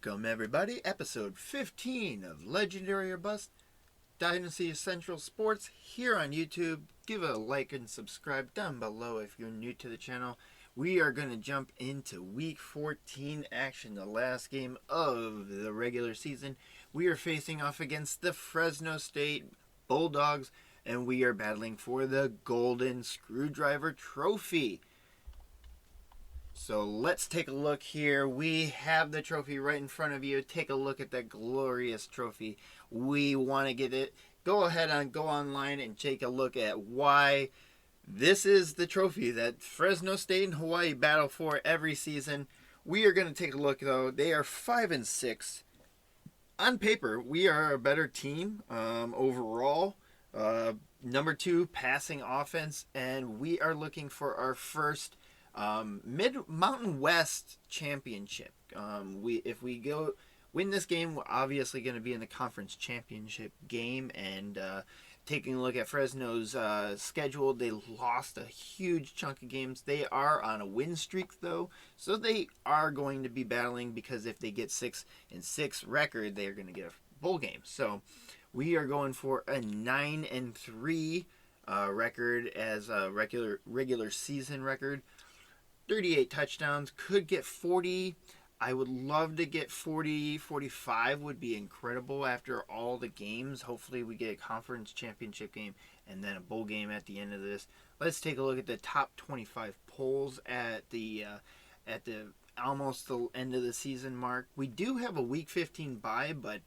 Welcome, everybody. Episode 15 of Legendary or Bust, Dynasty Central Sports here on YouTube. Give a like and subscribe down below if you're new to the channel. We are going to jump into Week 14 action, the last game of the regular season. We are facing off against the Fresno State Bulldogs, and we are battling for the Golden Screwdriver Trophy. So let's take a look here. We have the trophy right in front of you. Take a look at that glorious trophy. We want to get it. Go ahead and go online and take a look at why this is the trophy that Fresno State and Hawaii battle for every season. We are going to take a look, though. They are 5-6. On paper, we are a better team overall. Number 2 passing offense, and we are looking for our first Mid-Mountain West championship. If we go win this game, we're obviously going to be in the conference championship game. And taking a look at Fresno's schedule, they lost a huge chunk of games. They are on a win streak, though, so they are going to be battling, because if they get 6-6 record, they are going to get a bowl game. So we are going for a 9-3 record as a regular season record. 38 touchdowns, could get 40. I would love to get 40, 45 would be incredible after all the games. Hopefully we get a conference championship game and then a bowl game at the end of this. Let's take a look at the top 25 polls at the almost the end of the season mark. We do have a week 15 bye, but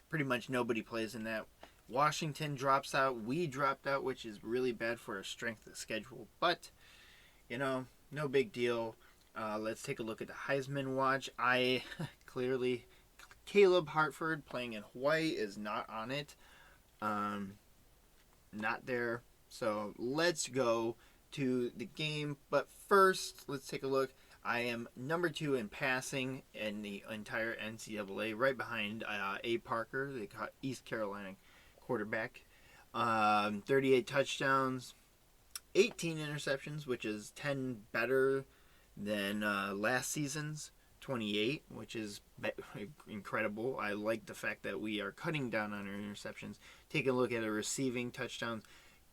pretty much nobody plays in that. Washington drops out. We dropped out, which is really bad for our strength of schedule. But, you know, no big deal. Let's take a look at the Heisman watch. Clearly, Caleb Hartford playing in Hawaii is not on it. Not there. So let's go to the game. But first, let's take a look. I am number 2 in passing in the entire NCAA, right behind A. Parker, the East Carolina quarterback. 38 touchdowns. 18 interceptions, which is 10 better than last season's 28, which is incredible. I like the fact that we are cutting down on our interceptions. Take a look at our receiving touchdowns.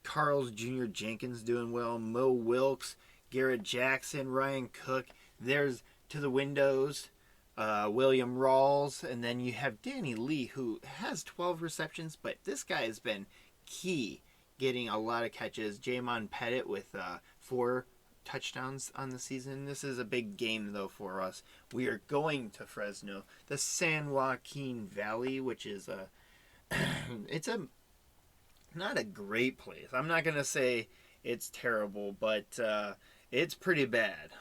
Carl's Jr. Jenkins doing well. Mo Wilkes, Garrett Jackson, Ryan Cook. There's to the windows. William Rawls. And then you have Danny Lee, who has 12 receptions, but this guy has been key, getting a lot of catches. Jamon Pettit with 4 touchdowns on the season. This is a big game, though, for us. We are going to Fresno, the San Joaquin Valley, which is not a great place. I'm not going to say it's terrible, but it's pretty bad.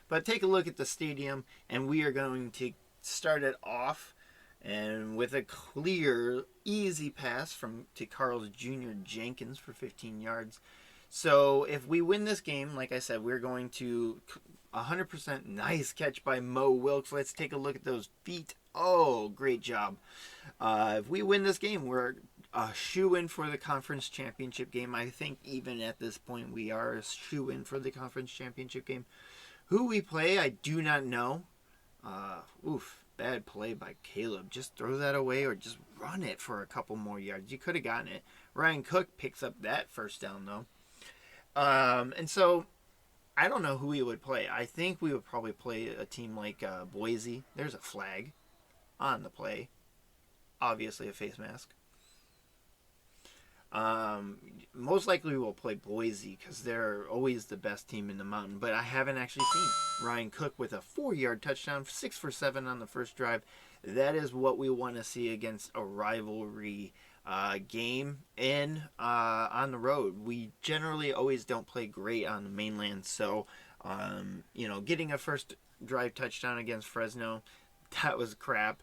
But take a look at the stadium, and we are going to start it off and with a clear, easy pass to Carl's Jr. Jenkins for 15 yards. So if we win this game, like I said, we're going to 100% nice catch by Mo Wilkes. Let's take a look at those feet. Oh, great job. If we win this game, we're a shoe-in for the conference championship game. I think even at this point we are a shoe-in for the conference championship game. Who we play, I do not know. Bad play by Caleb. Just throw that away or just run it for a couple more yards. You could have gotten it. Ryan Cook picks up that first down, though. And so, I don't know who we would play. I think we would probably play a team like Boise. There's a flag on the play. Obviously a face mask. Most likely we'll play Boise because they're always the best team in the mountain. But I haven't actually seen Ryan Cook with a 4-yard touchdown, 6 for 7 on the first drive. That is what we want to see against a rivalry game on the road. We generally always don't play great on the mainland. So, getting a first drive touchdown against Fresno, that was crap.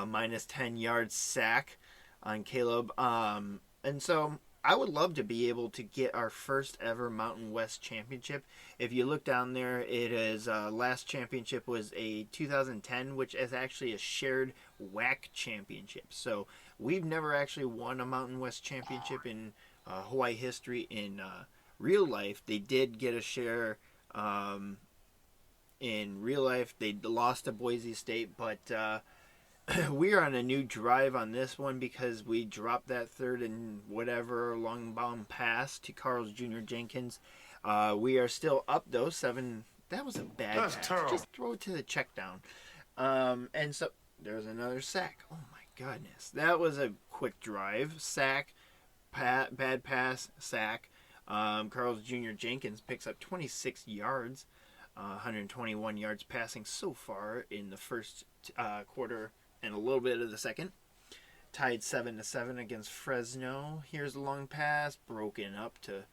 Minus 10 yards sack on Caleb. And so I would love to be able to get our first ever Mountain West championship. If you look down there, it is last championship was a 2010, which is actually a shared WAC championship. So we've never actually won a Mountain West championship in Hawaii history. In real life, they did get a share. In real life, they lost to Boise State, but we are on a new drive on this one because we dropped that third and whatever long bomb pass to Carl's Jr. Jenkins. We are still up though, 7. That was a bad That's pass. terrible. Just throw it to the check down. And so there's another sack. Oh my goodness. That was a quick drive. Sack, bad pass, sack. Carl's Jr. Jenkins picks up 26 yards, 121 yards passing so far in the first quarter and a little bit of the second. Tied 7-7 against Fresno. Here's a long pass, broken up to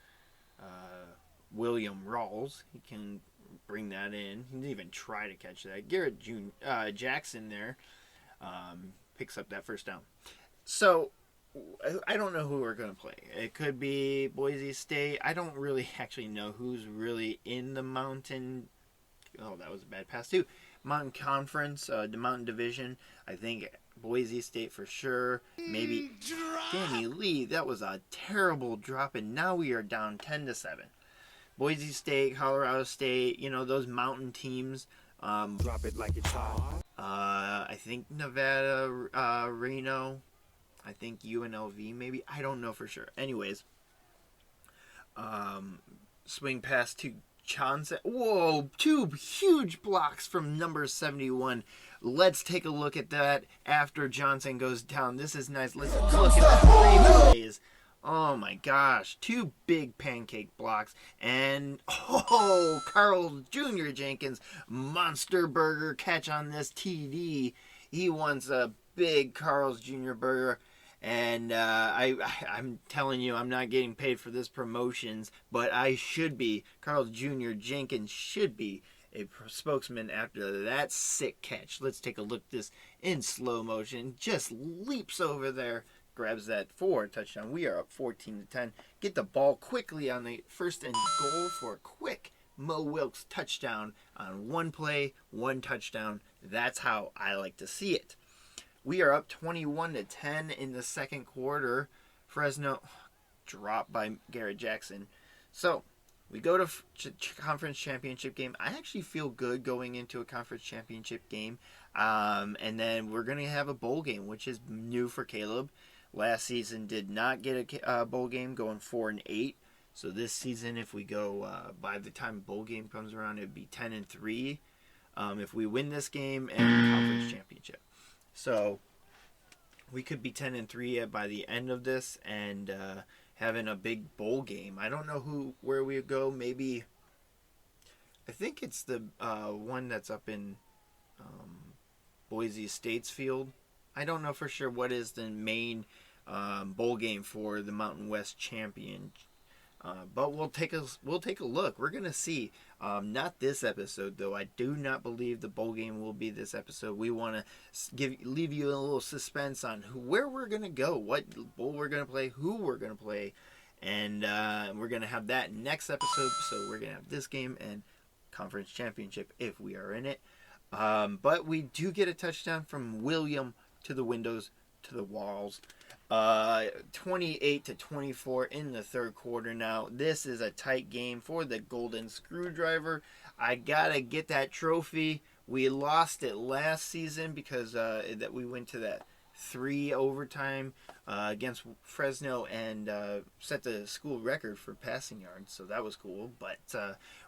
William Rawls. He can bring that in. He didn't even try to catch that. Garrett Jackson there picks up that first down. So I don't know who we're going to play. It could be Boise State. I don't really actually know who's really in the Mountain. Oh, that was a bad pass too. Mountain Conference, the Mountain Division. I think Boise State for sure. Maybe Danny Lee. That was a terrible drop, and now we are down 10-7. Boise State, Colorado State. Those mountain teams. Drop it like it's hot. I think Nevada, Reno. I think UNLV maybe. I don't know for sure. Anyways, swing pass to Johnson. Whoa, 2 huge blocks from number 71. Let's take a look at that after Johnson goes down. This is nice. Let's look at the plays. Oh my gosh, 2 big pancake blocks. And Carl Jr. Jenkins, monster burger catch on this TD. He wants a big Carl's Jr. burger. And I'm telling you, I'm not getting paid for this promotions, but I should be. Carl Jr. Jenkins should be a spokesman after that sick catch. Let's take a look at this in slow motion. Just leaps over there, grabs that 4 touchdown. We are up 14-10. Get the ball quickly on the first and goal for a quick Mo Wilkes touchdown on 1 play, 1 touchdown. That's how I like to see it. We are up 21-10 in the second quarter. Fresno dropped by Garrett Jackson. So we go to conference championship game. I actually feel good going into a conference championship game. And then we're going to have a bowl game, which is new for Caleb. Last season did not get a bowl game, going 4-8. So this season, if we go by the time bowl game comes around, it'd be 10-3 if we win this game and conference championship. So we could be 10-3 by the end of this and having a big bowl game. I don't know where we would go. Maybe I think it's the one that's up in Boise State's field. I don't know for sure what is the main bowl game for the Mountain West champion. But we'll take a look. We're gonna see. Not this episode though. I do not believe the bowl game will be this episode. We want to leave you a little suspense on where we're gonna go, what bowl we're gonna play, who we're gonna play, and we're gonna have that next episode. So we're gonna have this game and conference championship if we are in it. But we do get a touchdown from William to the windows, to the walls. 28-24 in the third quarter now. This is a tight game for the Golden Screwdriver. I gotta get that trophy. We lost it last season because that we went to that 3 overtime against Fresno and set the school record for passing yards. So that was cool. But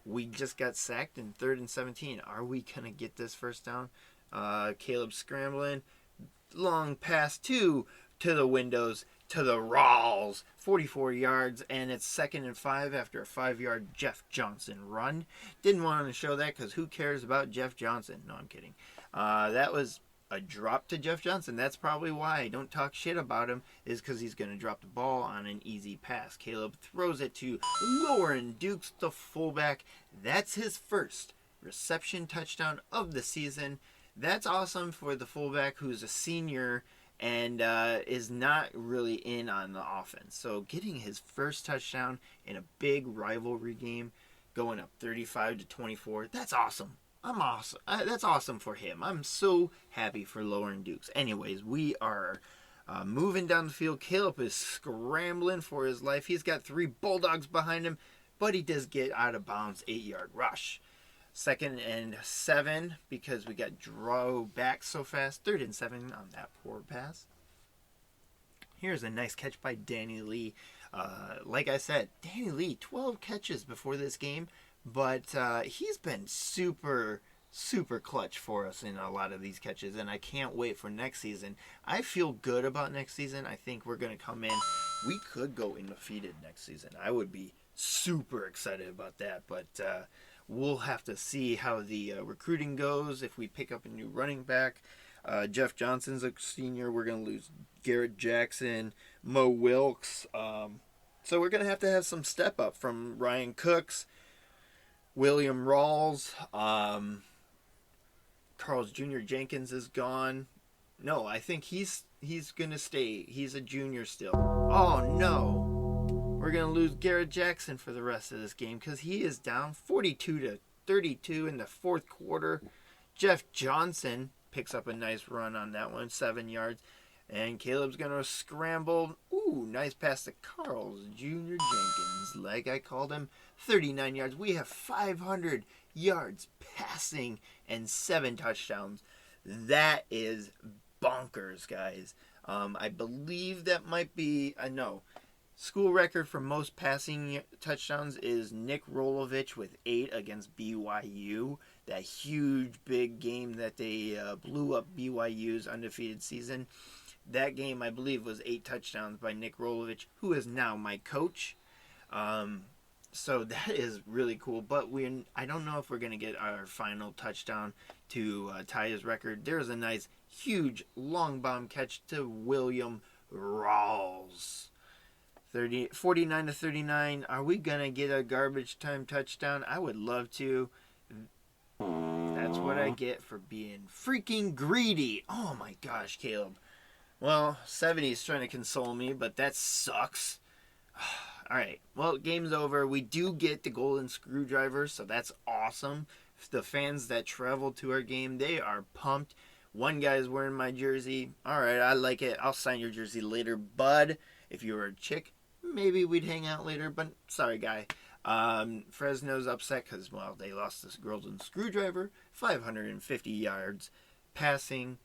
we just got sacked in 3rd and 17. Are we gonna get this first down? Caleb scrambling. Long pass to the windows, to the Rawls, 44 yards, and it's 2nd and 5 after a 5-yard Jeff Johnson run. Didn't want to show that because who cares about Jeff Johnson? No, I'm kidding. That was a drop to Jeff Johnson. That's probably why I don't talk shit about him, is because he's going to drop the ball on an easy pass. Caleb throws it to Lauren Dukes, the fullback. That's his first reception touchdown of the season. That's awesome for the fullback who's a senior and is not really in on the offense. So getting his first touchdown in a big rivalry game, going up 35-24, that's awesome. I'm awesome. That's awesome for him. I'm so happy for Lauren Dukes. Anyways, we are moving down the field. Caleb is scrambling for his life. He's got 3 Bulldogs behind him, but he does get out of bounds, 8-yard rush. 2nd and 7 because we got draw back so fast. 3rd and 7 on that poor pass. Here's a nice catch by Danny Lee. Like I said, Danny Lee, 12 catches before this game, but he's been super clutch for us in a lot of these catches, and I can't wait for next season. I feel good about next season. I think we're going to come in. We could go undefeated next season. I would be super excited about that, but we'll have to see how the recruiting goes. If we pick up a new running back, Jeff Johnson's a senior. We're going to lose Garrett Jackson, Mo Wilkes. So we're going to have some step up from Ryan Cooks, William Rawls. Carl's Jr. Jenkins is gone. No, I think he's going to stay. He's a junior still. Oh, no. We're going to lose Garrett Jackson for the rest of this game because he is down 42-32 in the 4th quarter. Jeff Johnson picks up a nice run on that one, 7 yards. And Caleb's going to scramble. Ooh, nice pass to Carl's Jr. Jenkins, like I called him. 39 yards. We have 500 yards passing and 7 touchdowns. That is bonkers, guys. I believe that might be, no. School record for most passing touchdowns is Nick Rolovich with 8 against BYU. That huge, big game that they blew up BYU's undefeated season. That game, I believe, was 8 touchdowns by Nick Rolovich, who is now my coach. So that is really cool. But I don't know if we're going to get our final touchdown to tie his record. There's a nice, huge, long bomb catch to William Rawls. 49-39. Are we going to get a garbage time touchdown? I would love to. That's what I get for being freaking greedy. Oh my gosh, Caleb. Well, 70's trying to console me, but that sucks. Alright, well, game's over. We do get the golden screwdriver, so that's awesome. The fans that traveled to our game, they are pumped. One guy's wearing my jersey. Alright, I like it. I'll sign your jersey later, bud. If you were a chick, maybe we'd hang out later, but sorry, guy. Fresno's upset because, well, they lost this golden screwdriver. 550 yards passing,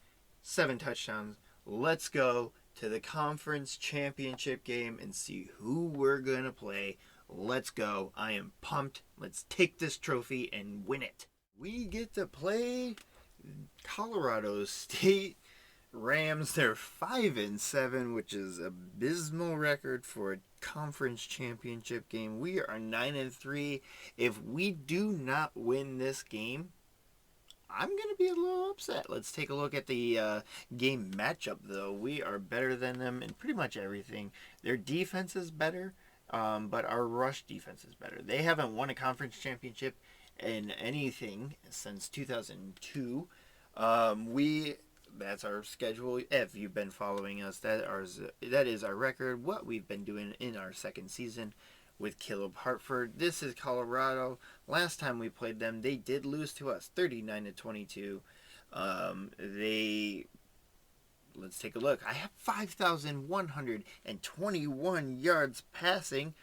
7 touchdowns. Let's go to the conference championship game and see who we're going to play. Let's go. I am pumped. Let's take this trophy and win it. We get to play Colorado State Rams. They're 5-7, which is an abysmal record for a conference championship game. We are 9-3. If we do not win this game, I'm going to be a little upset. Let's take a look at the game matchup, though. We are better than them in pretty much everything. Their defense is better, but our rush defense is better. They haven't won a conference championship in anything since 2002. That's our schedule. If you've been following us, that is our record, what we've been doing in our 2nd season with Caleb Hartford. This is Colorado. Last time we played them, they did lose to us, 39-22. Let's take a look. I have 5,121 yards passing,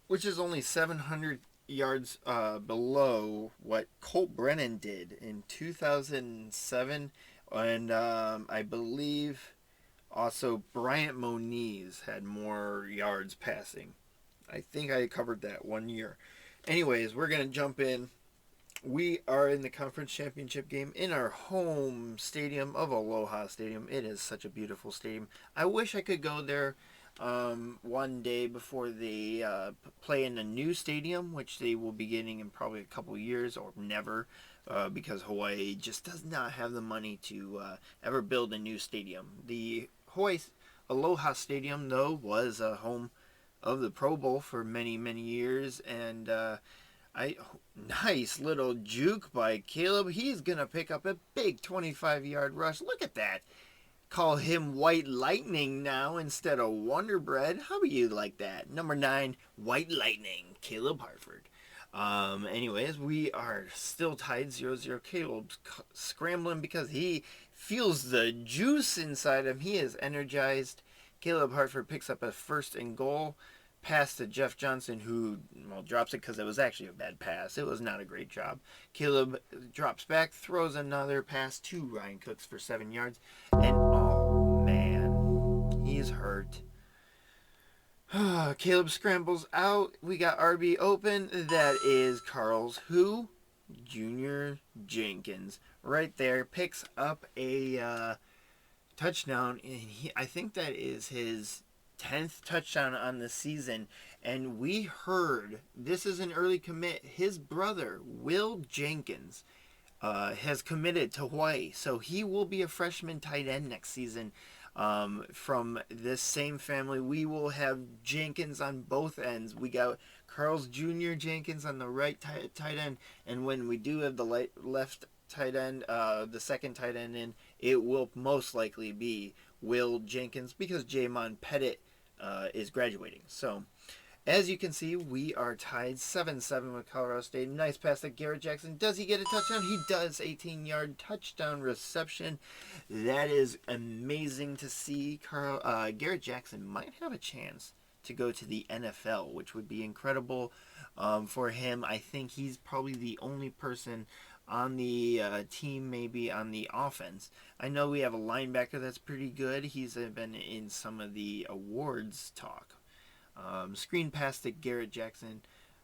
which is only 700 yards below what Colt Brennan did in 2007. And I believe also Bryant Moniz had more yards passing. I think I covered that 1 year. Anyways, we're going to jump in. We are in the conference championship game in our home stadium of Aloha Stadium. It is such a beautiful stadium. I wish I could go there one day before they play in a new stadium, which they will be getting in probably a couple years or never, because Hawaii just does not have the money to ever build a new stadium. The Hawaii Aloha Stadium, though, was a home of the Pro Bowl for many, many years, and nice little juke by Caleb. He's gonna pick up a big 25-yard rush. Look at that. Call him White Lightning now instead of Wonder Bread. How do you like that? Number 9, White Lightning, Caleb Hartford. Anyways, we are still tied 0-0. Caleb's scrambling because he feels the juice inside him. He is energized. Caleb Hartford picks up a 1st and goal. pass to Jeff Johnson, who drops it because it was actually a bad pass. It was not a great job. Caleb drops back, throws another pass to Ryan Cooks for 7 yards, and oh man, he's hurt. Caleb scrambles out. We got RB open. That is Carl's who? Junior Jenkins. Right there. Picks up a touchdown. And I think that is his 10th touchdown on the season. And we heard, this is an early commit, his brother, Will Jenkins, has committed to Hawaii. So he will be a freshman tight end next season. From this same family, we will have Jenkins on both ends. We got Carl's Jr. Jenkins on the right tight end, and when we do have the left tight end, the second tight end in, it will most likely be Will Jenkins because Jamon Pettit is graduating. So, as you can see, we are tied 7-7 with Colorado State. Nice pass to Garrett Jackson. Does he get a touchdown? He does. 18-yard touchdown reception. That is amazing to see. Garrett Jackson might have a chance to go to the NFL, which would be incredible for him. I think he's probably the only person on the team, maybe on the offense. I know we have a linebacker that's pretty good. He's been in some of the awards talk. Screen pass to Garrett Jackson,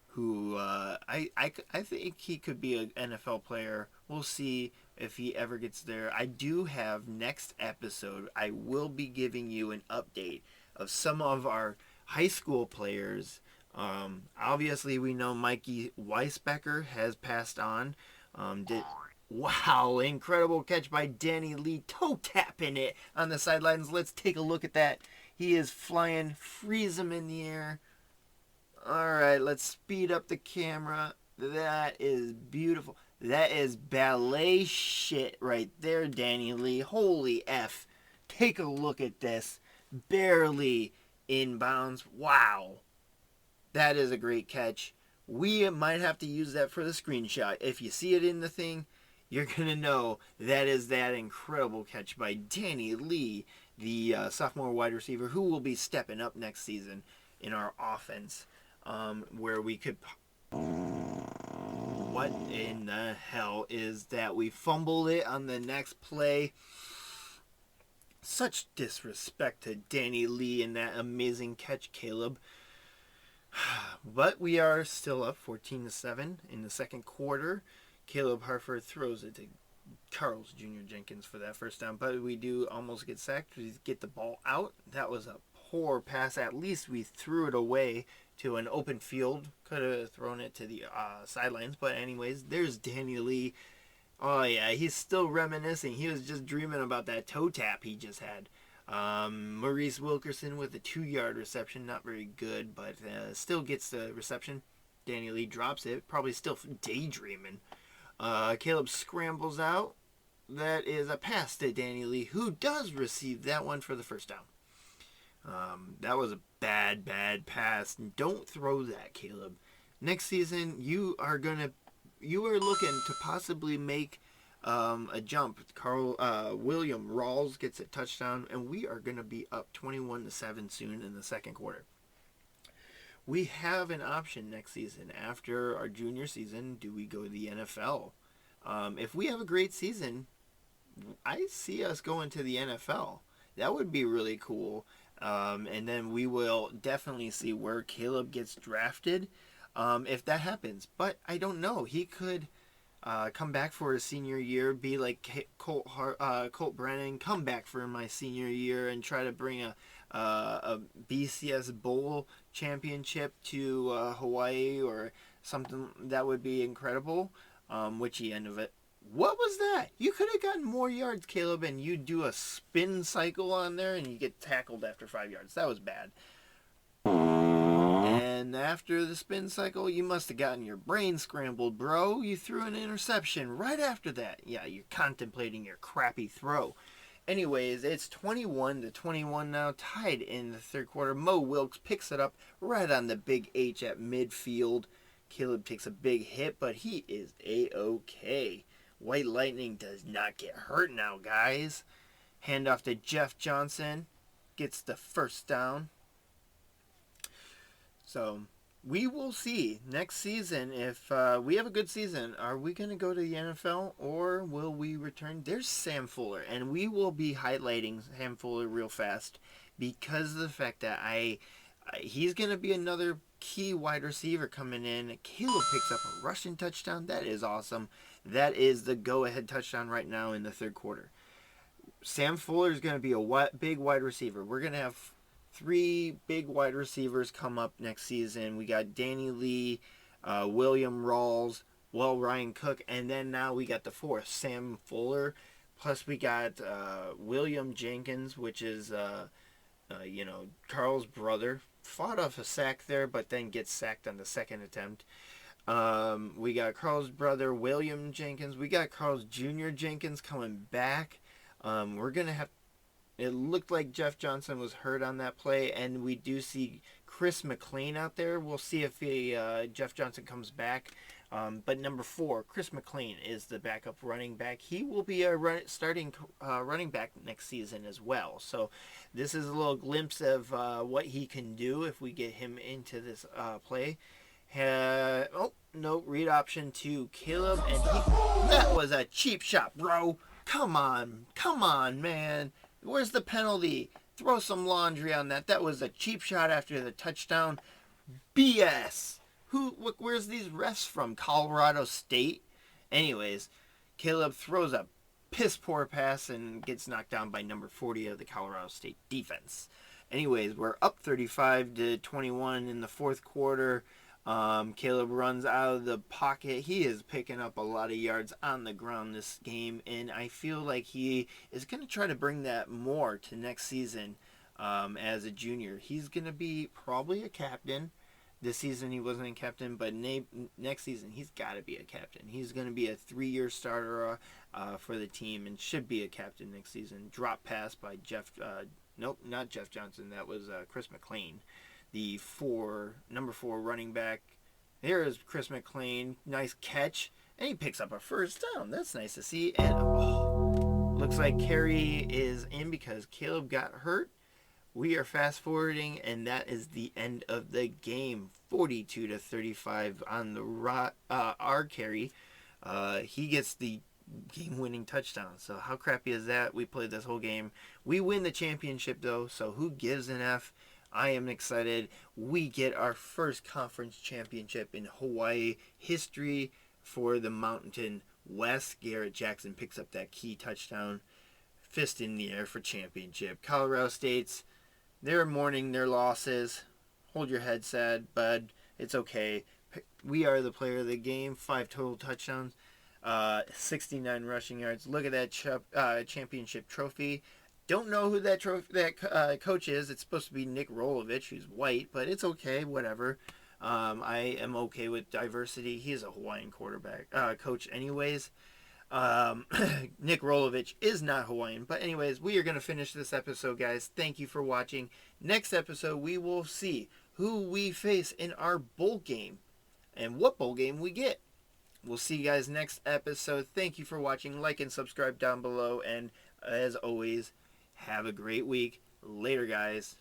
who I think he could be an NFL player. We'll see if he ever gets there. I do have next episode, I will be giving you an update of some of our high school players. Obviously, we know Mikey Weisbecker has passed on. Wow, incredible catch by Danny Lee, toe tapping it on the sidelines. Let's take a look at that. He is flying, freeze him in the air. All right, let's speed up the camera. That is beautiful. That is ballet shit right there, Danny Lee. Holy F. Take a look at this. Barely in bounds. Wow. That is a great catch. We might have to use that for the screenshot. If you see it in the thing, you're going to know that is that incredible catch by Danny Lee, the sophomore wide receiver who will be stepping up next season in our offense, where we could... What in the hell is that? We fumbled it on the next play. Such disrespect to Danny Lee and that amazing catch, Caleb. But we are still up 14-7 in the second quarter. Caleb Hartford throws it to Carl's Jr. Jenkins for that first down, but we do almost get sacked. We get the ball out. That was a poor pass. At least we threw it away to an open field. Could have thrown it to the sidelines, but anyways, there's Danny Lee. Oh yeah, he's still reminiscing. He was just dreaming about that toe tap he just had. Maurice Wilkerson with a 2-yard reception. Not very good, but still gets the reception. Danny Lee drops it. Probably still daydreaming. Caleb scrambles out. That is a pass to Danny Lee, who does receive that one for the first down. That was a bad pass. Don't throw that, Caleb. Next season, you are looking to possibly make a jump. William Rawls gets a touchdown, and we are going to be up 21-7 soon in the second quarter. We have an option next season. After our junior season, do we go to the NFL? If we have a great season, I see us going to the NFL. That would be really cool. And then we will definitely see where Caleb gets drafted if that happens. But I don't know. He could come back for his senior year, be like Colt Brennan, come back for my senior year and try to bring a BCS Bowl championship to Hawaii or something. That would be incredible, which he ended it. What was that? You could have gotten more yards, Caleb, and you do a spin cycle on there and you get tackled after 5 yards. That was bad. And after the spin cycle, you must have gotten your brain scrambled, bro. You threw an interception right after that. Yeah, you're contemplating your crappy throw. Anyways, it's 21-21 now, tied in the third quarter. Mo Wilkes picks it up right on the big H at midfield. Caleb takes a big hit, but he is A-okay. White Lightning does not get hurt now, guys. Handoff to Jeff Johnson. Gets the first down. So we will see next season if we have a good season. Are we going to go to the NFL or will we return? There's Sam Fuller, and we will be highlighting Sam Fuller real fast because of the fact that he's going to be another key wide receiver coming in. Caleb picks up a rushing touchdown. That is awesome. That is the go-ahead touchdown right now in the third quarter. Sam Fuller is going to be a big wide receiver. We're going to have 3 big wide receivers come up next season. We got Danny Lee, William Rawls, Ryan Cook, and then now we got the 4th, Sam Fuller. Plus we got William Jenkins, which is Carl's brother. Fought off a sack there, but then gets sacked on the second attempt. We got Carl's brother, William Jenkins. We got Carl's Jr. Jenkins coming back. We're going to have... It looked like Jeff Johnson was hurt on that play, and we do see Chris McLean out there. We'll see if Jeff Johnson comes back. But number 4, Chris McLean is the backup running back. He will be a starting running back next season as well. So this is a little glimpse of what he can do if we get him into this play. Read option to Caleb, and that was a cheap shot, bro. Come on, man. Where's the penalty? Throw some laundry on that. That was a cheap shot after the touchdown. BS. Where's these refs from? Colorado State? Anyways, Caleb throws a piss poor pass and gets knocked down by number 40 of the Colorado State defense. Anyways, we're up 35-21 in the fourth quarter. Caleb runs out of the pocket. He is picking up a lot of yards on the ground this game, and I feel like he is going to try to bring that more to next season as a junior. He's going to be probably a captain. This season he wasn't a captain, but next season he's got to be a captain. He's going to be a 3-year starter for the team and should be a captain next season. Drop pass by not Jeff Johnson. That was Chris McLean, the number 4 running back. There is Chris McLean. Nice catch, and he picks up a first down. That's nice to see. And looks like Carey is in because Caleb got hurt. We are fast forwarding, and that is the end of the game. 42-35 on the our Carey. He gets the game-winning touchdown. So how crappy is that? We played this whole game. We win the championship though. So who gives an F? I am excited. We get our first conference championship in Hawaii history for the Mountain West. Garrett Jackson picks up that key touchdown. Fist in the air for championship. Colorado State's, they're mourning their losses. Hold your head, sad bud. It's okay. We are the player of the game. 5 total touchdowns. 69 rushing yards. Look at that championship trophy. Don't know who that coach is. It's supposed to be Nick Rolovich, who's white, but it's okay, whatever. I am okay with diversity. He's a Hawaiian coach anyways. Nick Rolovich is not Hawaiian, but anyways, we are going to finish this episode, guys. Thank you for watching. Next episode, we will see who we face in our bowl game and what bowl game we get. We'll see you guys next episode. Thank you for watching. Like and subscribe down below, and as always, have a great week. Later, guys.